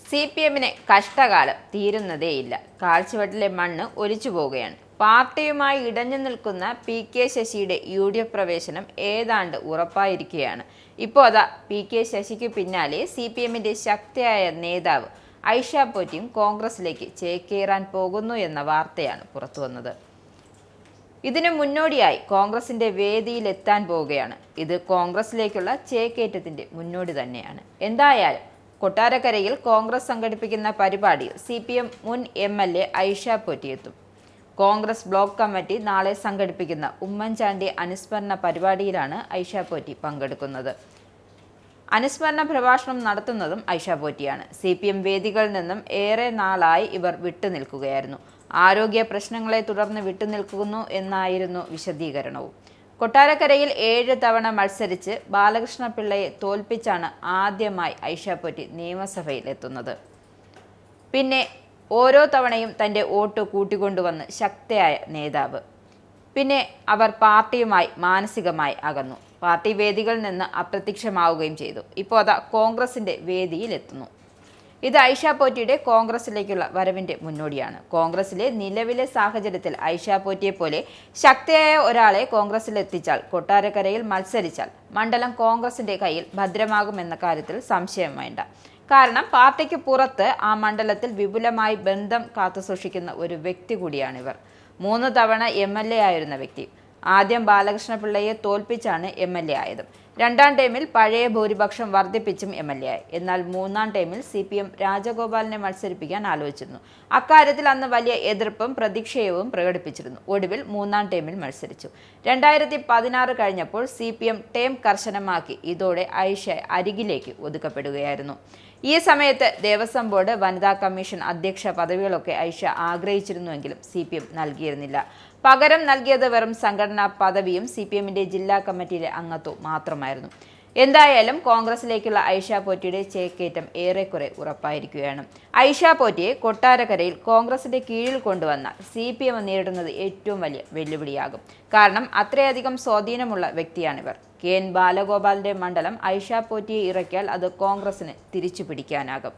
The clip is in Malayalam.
CPM-ന് കഷ്ടകാലം തീരുന്നതേയില്ല. കാഴ്ചവെട്ടിലെ മണ്ണ് ഒലിച്ചു പോവുകയാണ്. പാർട്ടിയുമായി ഇടഞ്ഞു നിൽക്കുന്ന PK ശശിയുടെ UDF പ്രവേശനം ഏതാണ്ട് ഉറപ്പായിരിക്കുകയാണ്. ഇപ്പോൾ അതാ PK ശശിക്ക് പിന്നാലെ CPM-ന്റെ ശക്തിയായ നേതാവ് ഐഷ പോറ്റിയും കോൺഗ്രസിലേക്ക് ചേക്കേറാൻ പോകുന്നു എന്ന വാർത്തയാണ് പുറത്തുവന്നത്. ഇതിനു മുന്നോടിയായി കോൺഗ്രസിന്റെ വേദിയിലെത്താൻ പോവുകയാണ്. ഇത് കോൺഗ്രസിലേക്കുള്ള ചേക്കേറ്റത്തിന്റെ മുന്നോടി തന്നെയാണ്. എന്തായാലും കൊട്ടാരക്കരയിൽ കോൺഗ്രസ് സംഘടിപ്പിക്കുന്ന പരിപാടിയിൽ CPM മുൻ MLA ഐഷ പോറ്റി എത്തും. കോൺഗ്രസ് ബ്ലോക്ക് കമ്മിറ്റി നാളെ സംഘടിപ്പിക്കുന്ന ഉമ്മൻചാണ്ടി അനുസ്മരണ പരിപാടിയിലാണ് ഐഷ പോറ്റി പങ്കെടുക്കുന്നത്. അനുസ്മരണ പ്രഭാഷണം നടത്തുന്നതും ഐഷ പോറ്റിയാണ്. CPM വേദികളിൽ നിന്നും ഏറെ നാളായി ഇവർ വിട്ടുനിൽക്കുകയായിരുന്നു. ആരോഗ്യ പ്രശ്നങ്ങളെ തുടർന്ന് വിട്ടുനിൽക്കുന്നു എന്നായിരുന്നു വിശദീകരണവും. കൊട്ടാരക്കരയിൽ 7 തവണ മത്സരിച്ച് ബാലകൃഷ്ണ പിള്ളയെ തോൽപ്പിച്ചാണ് ആദ്യമായി ഐഷ പോറ്റി നിയമസഭയിൽ എത്തുന്നത്. പിന്നെ ഓരോ തവണയും തൻ്റെ വോട്ട് കൂട്ടിക്കൊണ്ടുവന്ന് ശക്തയായ നേതാവ്. പിന്നെ അവർ പാർട്ടിയുമായി മാനസികമായി അകന്നു. പാർട്ടി വേദികളിൽ നിന്ന് അപ്രത്യക്ഷമാവുകയും ചെയ്തു. ഇപ്പോൾ അതാ കോൺഗ്രസിൻ്റെ വേദിയിലെത്തുന്നു. ഇത് ഐഷ പോറ്റിയുടെ കോൺഗ്രസിലേക്കുള്ള വരവിന്റെ മുന്നോടിയാണ്. കോൺഗ്രസിലെ നിലവിലെ സാഹചര്യത്തിൽ ഐഷ പോറ്റിയെ പോലെ ശക്തിയായ ഒരാളെ കോൺഗ്രസിലെത്തിച്ചാൽ, കൊട്ടാരക്കരയിൽ മത്സരിച്ചാൽ മണ്ഡലം കോൺഗ്രസിന്റെ കയ്യിൽ ഭദ്രമാകുമെന്ന കാര്യത്തിൽ സംശയം വേണ്ട. കാരണം പാർട്ടിക്ക് പുറത്ത് ആ മണ്ഡലത്തിൽ വിപുലമായി ബന്ധം കാത്തുസൂക്ഷിക്കുന്ന ഒരു വ്യക്തി കൂടിയാണിവർ. 3 തവണ MLA ആയിരുന്ന വ്യക്തി. ആദ്യം ബാലകൃഷ്ണ പിള്ളയെ തോൽപ്പിച്ചാണ് MLA ആയത്. 2ാം ടൈമിൽ പഴയ ഭൂരിപക്ഷം വർദ്ധിപ്പിച്ചും MLA ആയി. എന്നാൽ 3ാം ടൈമിൽ CPM രാജഗോപാലിനെ മത്സരിപ്പിക്കാൻ ആലോചിച്ചിരുന്നു. അക്കാര്യത്തിൽ അന്ന് വലിയ എതിർപ്പും പ്രതിഷേധവും പ്രകടിപ്പിച്ചിരുന്നു. ഒടുവിൽ 3ാം ടൈമിൽ മത്സരിച്ചു. 2016 കഴിഞ്ഞപ്പോൾ CPM ടേം കർശനമാക്കി. ഇതോടെ ഐഷ അരികിലേക്ക് ഒതുക്കപ്പെടുകയായിരുന്നു. ഈ സമയത്ത് ദേവസ്വം ബോർഡ്, വനിതാ കമ്മീഷൻ അധ്യക്ഷ പദവികളൊക്കെ ഐഷ ആഗ്രഹിച്ചിരുന്നുവെങ്കിലും CPM നൽകിയിരുന്നില്ല. പകരം നൽകിയത് വെറും സംഘടനാ പദവിയും CPM-ന്റെ ജില്ലാ കമ്മിറ്റിയിലെ അംഗത്വവും മാത്രമായിരുന്നു. എന്തായാലും കോൺഗ്രസിലേക്കുള്ള ഐഷ പോറ്റിയുടെ ചേക്കേറ്റം ഏറെക്കുറെ ഉറപ്പായിരിക്കുകയാണ്. ഐഷ പോറ്റിയെ കൊട്ടാരക്കരയിൽ കോൺഗ്രസിന്റെ കീഴിൽ കൊണ്ടുവന്നാൽ CPM നേരിടുന്നത് ഏറ്റവും വലിയ വെല്ലുവിളിയാകും. കാരണം അത്രയധികം സ്വാധീനമുള്ള വ്യക്തിയാണിവർ. KN ബാലഗോപാലിന്റെ മണ്ഡലം ഐഷ പോറ്റിയെ ഇറക്കിയാൽ അത് കോൺഗ്രസിന് തിരിച്ചു പിടിക്കാനാകും.